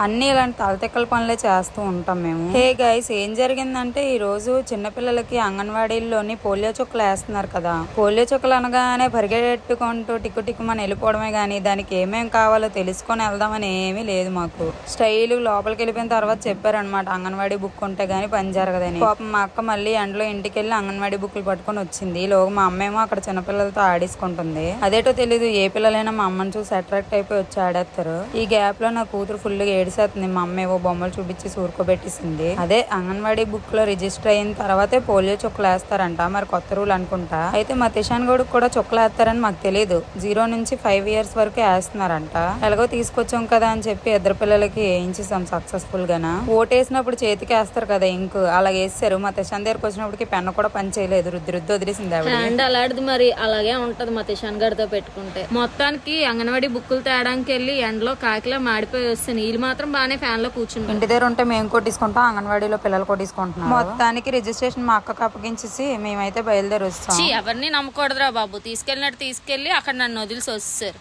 అన్ని ఇలాంటి తలతిక్కల పనులే చేస్తూ ఉంటాం మేము. హే గైస్, ఏం జరిగిందంటే ఈ రోజు చిన్నపిల్లలకి అంగన్వాడీల్లోని పోలియో చుక్కలు వేస్తున్నారు కదా. పోలియో చుక్కలు అనగానే పరిగెట్టుకుంటూ టిక్కు టిక్కుమని వెళ్ళిపోవడమే గానీ దానికి ఏమేం కావాలో తెలుసుకొని వెళ్దామని ఏమీ లేదు మాకు. స్టైల్ లోపలికి వెళ్ళిపోయిన తర్వాత చెప్పారనమాట, అంగన్వాడీ బుక్ ఉంటే గానీ పని జరగదని. పాపం మా అక్క మళ్ళీ ఎండలో ఇంటికి వెళ్ళి అంగన్వాడీ బుక్లు పట్టుకొని వచ్చింది. లోగా మా అమ్మేమో అక్కడ చిన్నపిల్లలతో ఆడేసుకుంటుంది. అదేటో తెలీదు, ఏ పిల్లలైనా మా అమ్మని చూసి అట్రాక్ట్ అయిపోయి వచ్చి ఆడేస్తారు. ఈ గ్యాప్ లో నా కూతురు ఫుల్ గా ఏడిసేస్తుంది. మా అమ్మ ఏవో బొమ్మలు చూపించి ఊరుకోబెట్టేసింది. అదే అంగన్వాడీ బుక్ లో రిజిస్టర్ అయిన తర్వాతే పోలియో చుక్కలు వేస్తారంట. మరి కొత్త రూల్ అనుకుంటా. అయితే మా తిషాన్ గౌడ్కి కూడా చుక్కలు వేస్తారని మాకు తెలియదు. 0 నుంచి 5 years వరకు వేస్తున్నారంట. ఎలాగో తీసుకొచ్చాం కదా అని చెప్పి ఇద్దరు పిల్లలకి వేయించేసాం సక్సెస్ఫుల్ గానా. ఓటేసినప్పుడు చేతికి వేస్తారు కదా ఇంకు, అలా వేసారు. మా తిషాన్ దగ్గరకు వచ్చినప్పటికి పెన్ను కూడా పని చేయలేదు, రుద్ది రుద్ది వదిలేసింది ఆవిడ. హ్యాండ్ అలాంటిది మరి అలాగే ఉంటది మా తిషాన్ గడితో పెట్టుకుంటే. మొత్తానికి అంగన్వాడీ బుక్కులు తేడానికి వెళ్ళి ఎండలో కాకిలా మాడిపోయి వస్తే నీళ్ళు మాత్రం బాగానే ఫ్యాన్ లో కూర్చుంటాం. ఇంటి దగ్గర ఉంటే మేము కొట్టించుకుంటాం, అంగన్వాడీలో పిల్లలు కొట్టించుకుంటున్నాం. మొత్తానికి రిజిస్ట్రేషన్ మా అక్కకు అప్పగించేసి మేమైతే బయలుదేరి వస్తాం. ఎవరిని నమ్మకూడదురా బాబు, తీసుకెళ్ళినట్టు తీసుకెళ్లి అక్కడ నన్ను వదిలిసి వస్తారు.